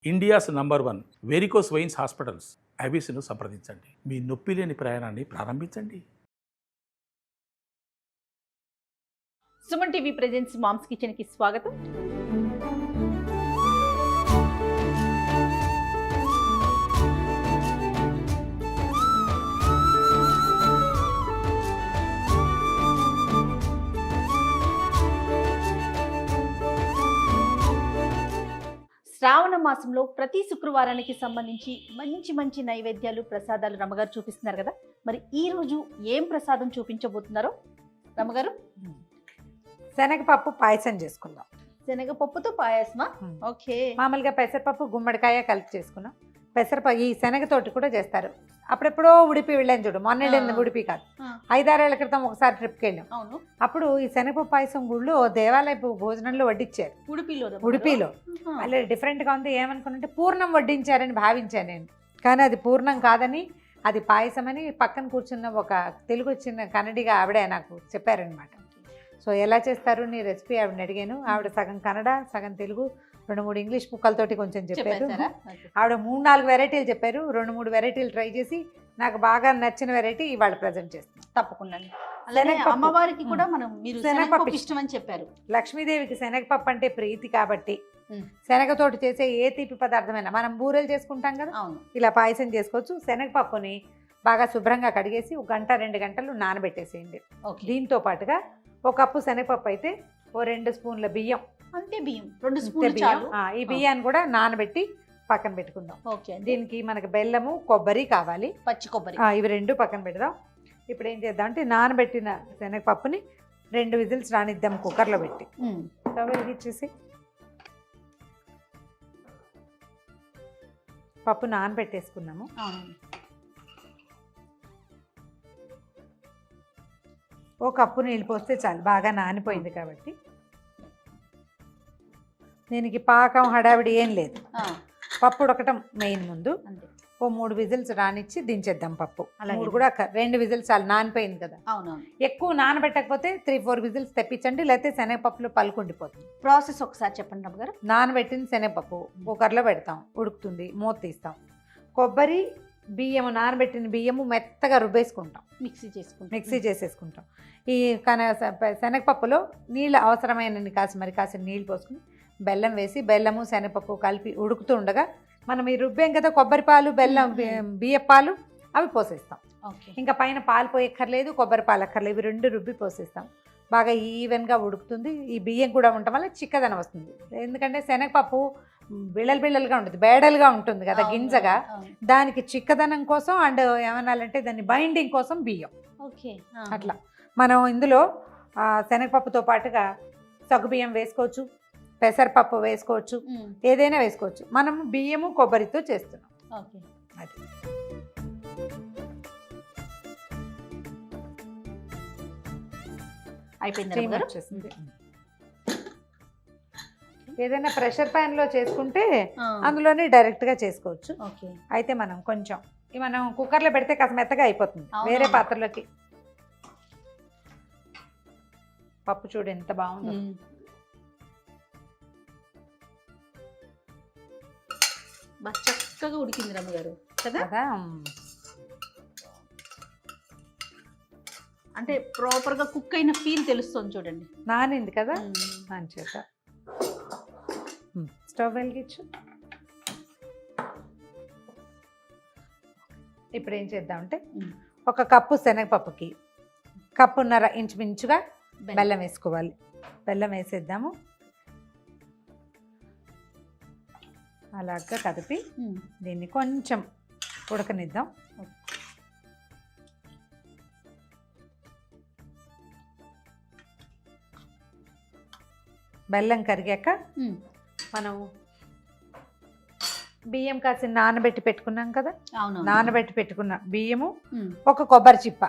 India's number 1 varicose veins hospitals ఐబీసీను సంప్రదించండి. మీ నొప్పి లేని ప్రయాణాన్ని ప్రారంభించండి. Suman TV presents mom's kitchen కి స్వాగతం. శ్రావణ మాసంలో ప్రతి శుక్రవారానికి సంబంధించి మంచి మంచి నైవేద్యాలు ప్రసాదాలు రమ్మగారు చూపిస్తున్నారు కదా. మరి ఈ రోజు ఏం ప్రసాదం చూపించబోతున్నారో రమ్మగారు? శనగపప్పు పాయసం చేసుకుందాం. శనగపప్పుతో పాయసమా? ఓకే. మామూలుగా పెసరపప్పు గుమ్మడికాయ కలిపి చేసుకున్నాం. పెసరపప్పు ఈ శనగతోటి కూడా చేస్తారు. అప్పుడెప్పుడో ఉడిపి వెళ్ళాను చూడు, మొన్న వెళ్ళింది ఉడిపి కాదు, 5-6 ఏళ్ల క్రితం ఒకసారి ట్రిప్కి వెళ్ళాం. అవును. అప్పుడు ఈ శనగపప్పు పాయసం గుళ్ళు దేవాలయపు భోజనంలో వడ్డించారు. ఉడిపిలో అలా డిఫరెంట్గా ఉంది. ఏమనుకున్నంటే పూర్ణం వడ్డించారని భావించాను నేను, కానీ అది పూర్ణం కాదని, అది పాయసం అని పక్కన కూర్చున్న ఒక తెలుగు వచ్చిన కన్నడిగా ఆవిడే నాకు చెప్పారనమాట. సో ఎలా చేస్తారు నీ రెసిపీ ఆవిడని అడిగాను. ఆవిడ సగం కన్నడ సగం తెలుగు 2-3 ఇంగ్లీష్ ముక్కలతోటి కొంచెం చెప్పారు. ఆవిడ 3-4 వెరైటీలు చెప్పారు. 2-3 వెరైటీలు ట్రై చేసి నాకు బాగా నచ్చిన వెరైటీ ఇవాళ ప్రజెంట్ చేస్తాను. తప్పకుండా. అమ్మవారికి కూడా మనం మీరు శనగపప్పు ఇష్టం అని చెప్పారు. లక్ష్మీదేవికి శనగపప్పు అంటే ప్రీతి కాబట్టి శనగతోటి చేసే ఏ తీపి పదార్థమైనా, మనం బూరెలు చేసుకుంటాం కదా, ఇలా పాయసం చేసుకోవచ్చు. శనగపప్పుని బాగా శుభ్రంగా కడిగేసి 1-2 గంటలు నానబెట్టేసేయండి. దీంతో పాటుగా 1 కప్పు శనగపప్పు అయితే 2 స్పూన్ల బియ్యం, అంతే బియ్యం 2 స్పూన్లు చాలు. ఈ బియ్యాన్ని కూడా నానబెట్టి పక్కన పెట్టుకుందాం. ఓకే. దీనికి మనకి బెల్లము కొబ్బరి కావాలి, పచ్చి కొబ్బరి, ఇవి 2 పక్కన పెడదాం. ఇప్పుడు ఏం చేద్దాం అంటే నానబెట్టిన శనగపప్పుని 2 విజిల్స్ రానిద్దాం కుక్కర్లో పెట్టి. స్టవ్ వెలిగించేసి పప్పు నానబెట్టేసుకున్నాము. ఒక కప్పు నీళ్ళు పోస్తే చాలు, బాగా నానిపోయింది కాబట్టి. దీనికి పాకం హడావిడి ఏం లేదు, పప్పు ఉడకటం మెయిన్. ముందు 3 విజిల్స్ రానిచ్చి దించేద్దాం పప్పు. అలాగే కూడా 2 విజిల్స్ చాలు, నానిపోయింది కదా. ఎక్కువ నానబెట్టకపోతే 3-4 విజిల్స్ తెప్పించండి, లేకపోతే శనగపప్పులో పలుకుండిపోతుంది. ప్రాసెస్ ఒకసారి చెప్పండి రమ్మగారు. నానబెట్టిన శనగపప్పు కుక్కర్లో పెడతాం, ఉడుకుతుంది, మూత తీస్తాం. కొబ్బరి బియ్యము, నానబెట్టిన బియ్యము మెత్తగా రుబ్బేసుకుంటాం, మిక్సీ చేసేసుకుంటాం. ఈ శనగపప్పులో నీళ్ళు అవసరమైన కాసిన నీళ్ళు పోసుకుని బెల్లం వేసి, బెల్లము శనగపప్పు కలిపి ఉడుకుతూ ఉండగా మనం ఈ రుబ్బేం కదా కొబ్బరి పాలు, బెల్లం, బియ్య పాలు అవి పోసేస్తాం. ఇంకా పైన పాలు పోయక్కర్లేదు, కొబ్బరి పాలు అక్కర్లేదు, ఇవి 2 రుబ్బి పోసేస్తాం. బాగా ఈవెన్గా ఉడుకుతుంది. ఈ బియ్యం కూడా ఉండటం వల్ల చిక్కదనం వస్తుంది. ఎందుకంటే శనగపప్పు బిళ్ళలుగా ఉంటుంది, బేడలుగా ఉంటుంది కదా గింజగా, దానికి చిక్కదనం కోసం అండ్ ఏమనాలంటే దాన్ని బైండింగ్ కోసం బియ్యం. అట్లా మనం ఇందులో శనగపప్పుతో పాటుగా సగ్గుబియ్యం వేసుకోవచ్చు, పెసరపప్పు వేసుకోవచ్చు, ఏదైనా వేసుకోవచ్చు. మనం బియ్యము కొబ్బరితో చేస్తున్నాం. అది అయిపోయింది. ఏదైనా ప్రెషర్ ప్యాన్ లో చేసుకుంటే అందులోనే డైరెక్ట్ గా చేసుకోవచ్చు. అయితే మనం కొంచెం మనం కుక్కర్లో పెడితే కాస్త మెత్తగా అయిపోతుంది. వేరే పాత్రలోకి పప్పు చూడు ఎంత బాగుంది చక్కగా ఉడికింది రమ్మగారు కదా. అంటే ప్రాపర్ గా కుక్ అయిన ఫీల్ తెలుస్తుంది చూడండి. నానింది కదా మంచిగా. స్టవ్ వెలిగించు. ఇప్పుడు ఏం చేద్దామంటే 1 కప్పు శనగపప్పుకి 1.5 కప్పు ఇంచుమించుగా బెల్లం వేసుకోవాలి. బెల్లం వేసేద్దాము. అలాగా కదిపి దీన్ని కొంచెం ఉడకనిద్దాం. బెల్లం కరిగాక మనం బియ్యం కాసి నానబెట్టి పెట్టుకున్నాం కదా, నానబెట్టి పెట్టుకున్న బియ్యము 1 కొబ్బరి చిప్ప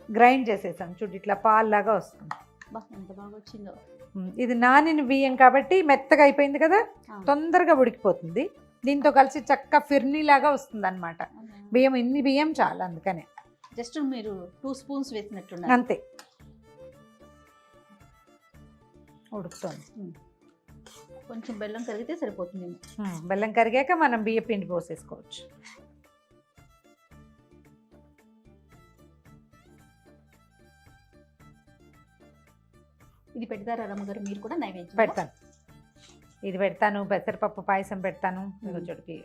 గ్రైండ్ చేసేసాం చూడు, ఇట్లా పాల్లాగా వస్తుంది. ఎంత బాగా వచ్చిందో. ఇది నానిన బియ్యం కాబట్టి మెత్తగా అయిపోయింది కదా, తొందరగా ఉడికిపోతుంది. దీంతో కలిసి చక్క ఫిర్నీలాగా వస్తుంది అనమాట. బియ్యం ఇన్ని బియ్యం చాలు, అందుకనే జస్ట్ మీరు 2 స్పూన్స్ వేసినట్టు అంతే. ఉడుకుతుంది. కొంచెం బెల్లం కరిగితే సరిపోతుంది. బెల్లం కరిగాక మనం బియ్య పిండి పోసేసుకోవచ్చు. ఇది పెడతారా రమ్మగారు మీరు కూడా నైవేద్యం? పెడతాను, ఇది పెడతాను, పెసరపప్పు పాయసం పెడతాను. చోటుకి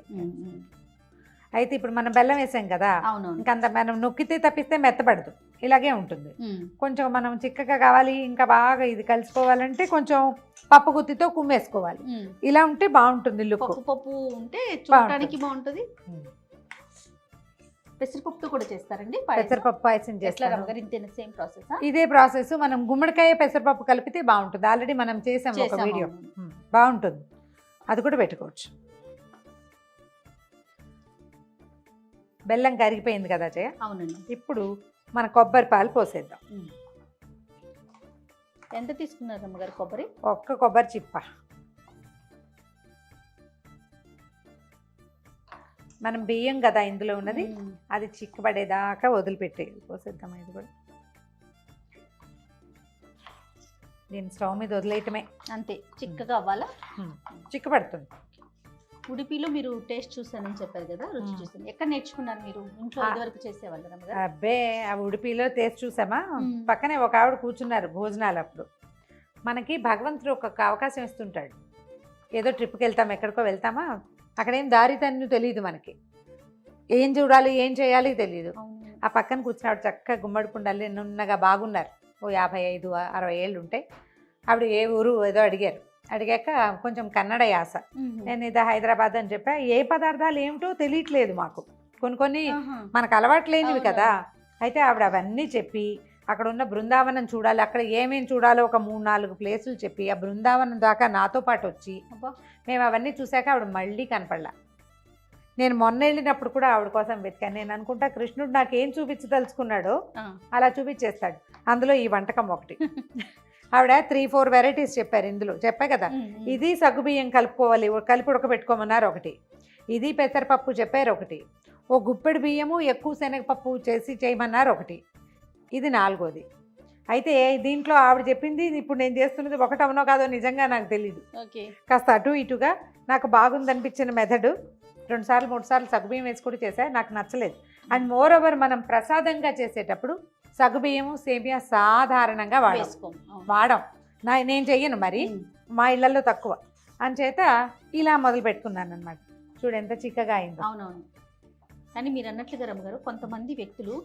అయితే ఇప్పుడు మనం బెల్లం వేసాం కదా, ఇంకంత మనం నొక్కితే తప్పిస్తే మెత్తపడదు, ఇలాగే ఉంటుంది. కొంచెం మనం చిక్కగా కావాలి, ఇంకా బాగా ఇది కలిసిపోవాలంటే కొంచెం పప్పు గుత్తితో కుమ్మేసుకోవాలి. ఇలా ఉంటే బాగుంటుంది లుక్. పప్పు ఉంటే చూడడానికి బాగుంటుంది. పెసరపప్పుతో కూడా చేస్తారండి? పెసరపప్పు పాయసం చేస్తారు. Same process? ఇదే ప్రాసెస్. మనం గుమ్మడికాయ పెసరపప్పు కలిపితే బాగుంటుంది. ఆల్రెడీ మనం చేసాం ఒక వీడియో, బాగుంటుంది. అది కూడా పెట్టుకోవచ్చు. బెల్లం కరిగిపోయింది కదా జయ. అవునండి. ఇప్పుడు మన కొబ్బరి పాలు పోసేద్దాం. ఎంత తీసుకున్నారు అమ్మగారు కొబ్బరి? ఒక్క కొబ్బరి చిప్ప. మనం బియ్యం కదా ఇందులో ఉన్నది, అది చిక్కబడేదాకా వదిలిపెట్టేయాలి. పోసేద్దాం. ఇది కూడా దీన్ని స్టవ్ మీద వదిలేయటమే, అంతే. చిక్కగా అవ్వాలా? చిక్కబడుతుంది. ఉడిపిలో మీరు టేస్ట్ చూసానని చెప్పారు కదా, రుచి చూసాను. ఎక్కడ నేర్చుకున్నారు మీరు? ఇంట్లో ఇదివరకు చేసేవాళ్ళు? అబ్బే, ఆ ఉడిపిలో టేస్ట్ చూసామా? పక్కనే ఒక ఆవిడ కూర్చున్నారు భోజనాలు అప్పుడు. మనకి భగవంతుడు ఒక అవకాశం ఇస్తుంటాడు. ఏదో ట్రిప్కి వెళ్తాం, ఎక్కడికో వెళ్తామా, అక్కడేం దారి తన్ను తెలియదు మనకి, ఏం చూడాలి ఏం చేయాలి తెలియదు. ఆ పక్కన కూర్చున్నాడు చక్కగా గుమ్మడి కుండలు నున్నగా బాగున్నారు. ఓ 55-60 ఏళ్ళు ఉంటాయి. ఆవిడ ఏ ఊరు ఏదో అడిగారు. అడిగాక కొంచెం కన్నడ యాస. నేను ఇది హైదరాబాద్ అని చెప్పా. ఏ పదార్థాలు ఏమిటో తెలియట్లేదు మాకు, కొన్ని మనకు అలవాటు లేనివి కదా. అయితే ఆవిడ అవన్నీ చెప్పి అక్కడ ఉన్న బృందావనం చూడాలి, అక్కడ ఏమేమి చూడాలో ఒక 3-4 ప్లేసులు చెప్పి ఆ బృందావనం దాకా నాతో పాటు వచ్చి మేము అవన్నీ చూశాక ఆవిడ మళ్ళీ కనపడలా. నేను మొన్న వెళ్ళినప్పుడు కూడా ఆవిడ కోసం వెతికాను. నేను అనుకుంటా కృష్ణుడు నాకు ఏం చూపించదలుచుకున్నాడో అలా చూపించేస్తాడు. అందులో ఈ వంటకం ఒకటి. ఆవిడ 3-4 వెరైటీస్ చెప్పారు. ఇందులో చెప్పా కదా, ఇది సగ్గుబియ్యం కలుపుకోవాలి, కలిపి ఉడకబెట్టుకోమన్నారు ఒకటి, ఇది పెసరపప్పు చెప్పారు ఒకటి, ఓ గుప్పెడు బియ్యము ఎక్కువ శనగపప్పు చేసి చేయమన్నారు ఒకటి, ఇది 4వది. అయితే దీంట్లో ఆవిడ చెప్పింది ఇప్పుడు నేను చేస్తున్నది ఒకటవనో కాదో నిజంగా నాకు తెలీదు. కాస్త అటు ఇటుగా నాకు బాగుందనిపించిన మెథడు 2 సార్లు 3 సార్లు సగ్గుబియ్యం వేసి కూడా చేశా, నాకు నచ్చలేదు. అండ్ మోర్ ఓవర్ మనం ప్రసాదంగా చేసేటప్పుడు సగ్గుబియ్యము సేమియా సాధారణంగా వాడం. నేను చెయ్యను, మరి మా ఇళ్లలో తక్కువ అంచేత ఇలా మొదలు పెట్టుకున్నాను అనమాట. చూడు ఎంత చిక్కగా అయిందో. అవునవును. కానీ మీరు అన్నట్లుగా రమ్మగారు, కొంతమంది వ్యక్తులు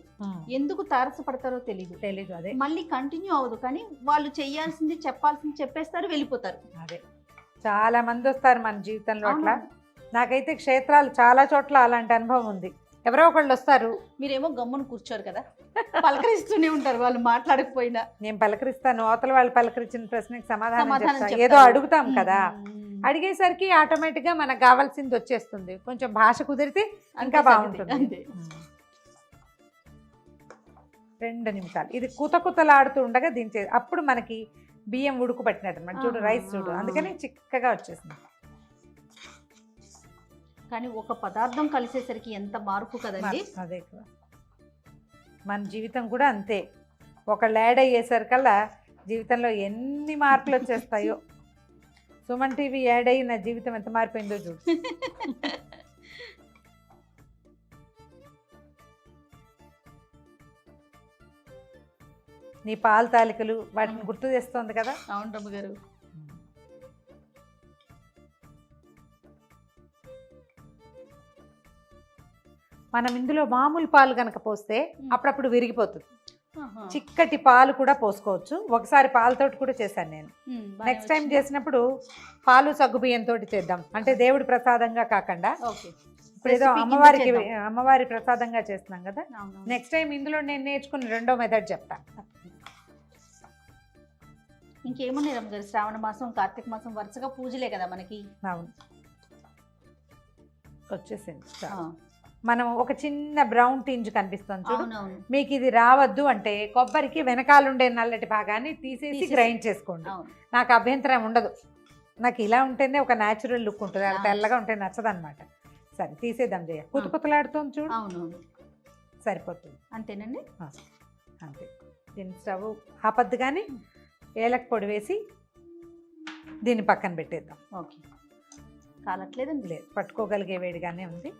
ఎందుకు తారసపడతారో తెలీదు. అదే మళ్ళీ కంటిన్యూ అవ్వదు. కానీ వాళ్ళు చెయ్యాల్సింది చెప్పాల్సింది చెప్పేస్తారు, వెళ్ళిపోతారు. అదే చాలా మంది వస్తారు మన జీవితంలో అట్లా. నాకైతే క్షేత్రాలు చాలా చోట్ల అలాంటి అనుభవం ఉంది. ఎవరో ఒకళ్ళు వస్తారు, మీరేమో గమ్మును కూర్చోరు కదా, పలకరిస్తూనే ఉంటారు. వాళ్ళు మాట్లాడకపోయినా నేను పలకరిస్తాను. అవతల వాళ్ళు పలకరించిన ప్రశ్నకి సమాధానం చెప్తాను. ఏదో అడుగుతాం కదా, అడిగేసరికి ఆటోమేటిక్గా మనకు కావాల్సింది వచ్చేస్తుంది. కొంచెం భాష కుదిరితే ఇంకా బాగుంటుంది. 2 నిమిషాలు ఇది కుతకుతలాడుతూ ఉండగా దించే, అప్పుడు మనకి బియ్యం ఉడుకు పట్టినట్టు అనమాట. చూడు రైస్ చూడు, అందుకని చిక్కగా వచ్చేసింది. కానీ ఒక పదార్థం కలిసేసరికి ఎంత మార్పు కదండి. అదే కదా, మన జీవితం కూడా అంతే. ఒకళ్ళు యాడ్ అయ్యేసరికల్లా జీవితంలో ఎన్ని మార్పులు వచ్చేస్తాయో. సుమన్ టీవీ యాడ్ అయ్యి నా జీవితం ఎంత మారిపోయిందో చూడు. నీ పాలు తాలికలు వాటిని గుర్తు చేస్తోంది కదా. అవును రమ్మగారు. మనం ఇందులో మామూలు పాలు కనుక పోస్తే అప్పుడప్పుడు విరిగిపోతుంది. చిక్కటి పాలు కూడా పోసుకోవచ్చు. ఒకసారి పాలతోటి కూడా చేశాను నేను. నెక్స్ట్ టైం చేసినప్పుడు పాలు సగ్గుబియ్యంతో చేద్దాం, అంటే దేవుడి ప్రసాదంగా కాకుండా. ఇప్పుడు ఏదో అమ్మవారి ప్రసాదంగా చేస్తున్నాం కదా. నెక్స్ట్ టైం ఇందులో నేను నేర్చుకున్న 2వ మెథడ్ చెప్తా. ఇంకేమున్నాయి రమ్మగారు, శ్రావణ మాసం కార్తీక మాసం వరుసగా పూజలే కదా మనకి. అవును, వచ్చేసింది. మనం ఒక చిన్న బ్రౌన్ టింజ్ కనిపిస్తుంది చూడు, మీకు ఇది రావద్దు అంటే కొబ్బరికి వెనకాలండే నల్లటి భాగాన్ని తీసేసి గ్రైండ్ చేసుకోండి. నాకు అభ్యంతరం ఉండదు. నాకు ఇలా ఉంటేనే ఒక న్యాచురల్ లుక్ ఉంటుంది, అలా తెల్లగా ఉంటే నచ్చదు అనమాట. సరే తీసేద్దాం జయ. కుతకుతలాడుతుంది చూడు. అవును, సరిపోతుంది. అంతేనండి. అంతే. దీన్ని స్టవ్ ఆపద్దు కానీ ఏలక పొడి వేసి దీన్ని పక్కన పెట్టేద్దాం. ఓకే, కాలట్లేదండి. లేదు, పట్టుకోగలిగే వేడిగానే ఉంది.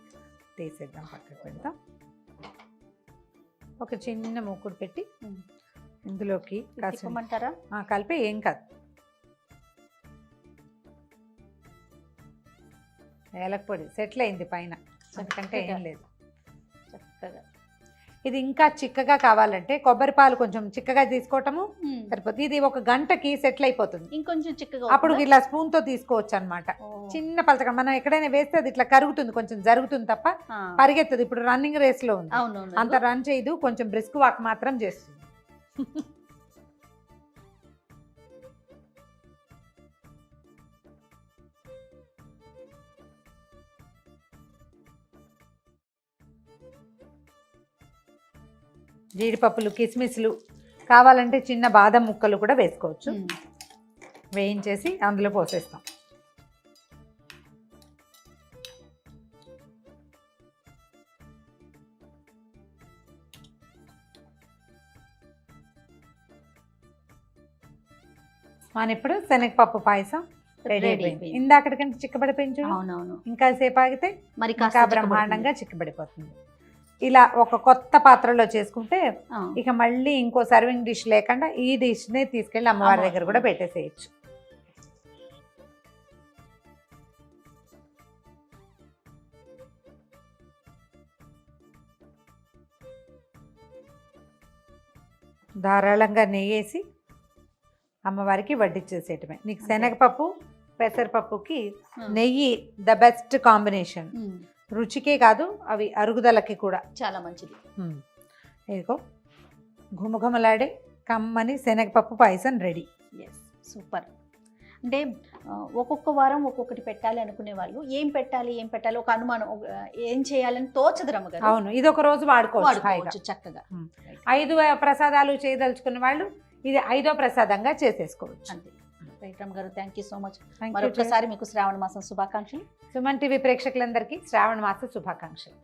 తీసేద్దాం, పక్కకు పెడదాం. ఒక చిన్న మూకుడు పెట్టి ఇందులోకి తిప్పమంటారా? కలిపి ఏం కాదు. ఏలకపొడి సెటిల్ అయింది పైన, ఎందుకంటే ఏం లేదు. చక్కగా ఇది ఇంకా చిక్కగా కావాలంటే కొబ్బరి పాలు కొంచెం చిక్కగా తీసుకోవటము సరిపోతుంది. ఇది ఒక గంటకి సెటిల్ అయిపోతుంది. ఇంకొంచెం చిక్కగా అప్పుడు ఇలా స్పూన్తో తీసుకోవచ్చు అనమాట. చిన్న పలచగా మనం ఎక్కడైనా వేస్తే అది ఇట్లా కరుగుతుంది, కొంచెం జరుగుతుంది తప్ప పరిగెత్తదు. ఇప్పుడు రన్నింగ్ రేస్లో ఉంది, అంత రన్ చేయదు, కొంచెం బ్రిస్క్ వాక్ మాత్రం చేస్తుంది. జీడిపప్పులు, కిస్మిస్లు కావాలంటే చిన్న బాదం ముక్కలు కూడా వేసుకోవచ్చు. వేయించేసి అందులో పోసేస్తాం. మన ఇప్పుడు శనగపప్పు పాయసం రెడీ అయిపోయింది. ఇందాకటికంటే చిక్కబడిపోయింది చూడు. అవునవును, ఇంకా సేపు ఆగితే మరి ఇంకా బ్రహ్మాండంగా చిక్కబడిపోతుంది. ఇలా ఒక కొత్త పాత్రలో చేసుకుంటే ఇక మళ్ళీ ఇంకో సర్వింగ్ డిష్ లేకుండా ఈ డిష్నే తీసుకెళ్ళి అమ్మవారి దగ్గర కూడా పెట్టేసేయచ్చు. ధారాళంగా నెయ్యేసి అమ్మవారికి వడ్డిచ్చేసేయటమే. నీకు శనగపప్పు పెసరపప్పుకి నెయ్యి ద బెస్ట్ కాంబినేషన్. రుచికే కాదు, అవి అరుగుదలకి కూడా చాలా మంచిది. ఇదిగో ఘుమఘుమలాడే కమ్మని శనగపప్పు పాయసం రెడీ. Yes, super. అంటే ఒక్కొక్క వారం ఒక్కొక్కటి పెట్టాలి అనుకునే వాళ్ళు ఏం పెట్టాలి ఒక అనుమానం, ఏం చేయాలని తోచదు రమ్మగారు. అవును, ఇది ఒక రోజు వాడుకోవచ్చు చక్కగా. 5 ప్రసాదాలు చేయదలుచుకున్న వాళ్ళు ఇది 5వ ప్రసాదంగా చేసేసుకోవచ్చు. అంతే. రైట్ రమ్మగారు, థ్యాంక్ యూ సో మచ్. మరొకసారి మీకు శ్రావణ మాసం శుభాకాంక్షలు. సుమన్ టీవీ ప్రేక్షకులందరికీ శ్రావణ మాస శుభాకాంక్షలు.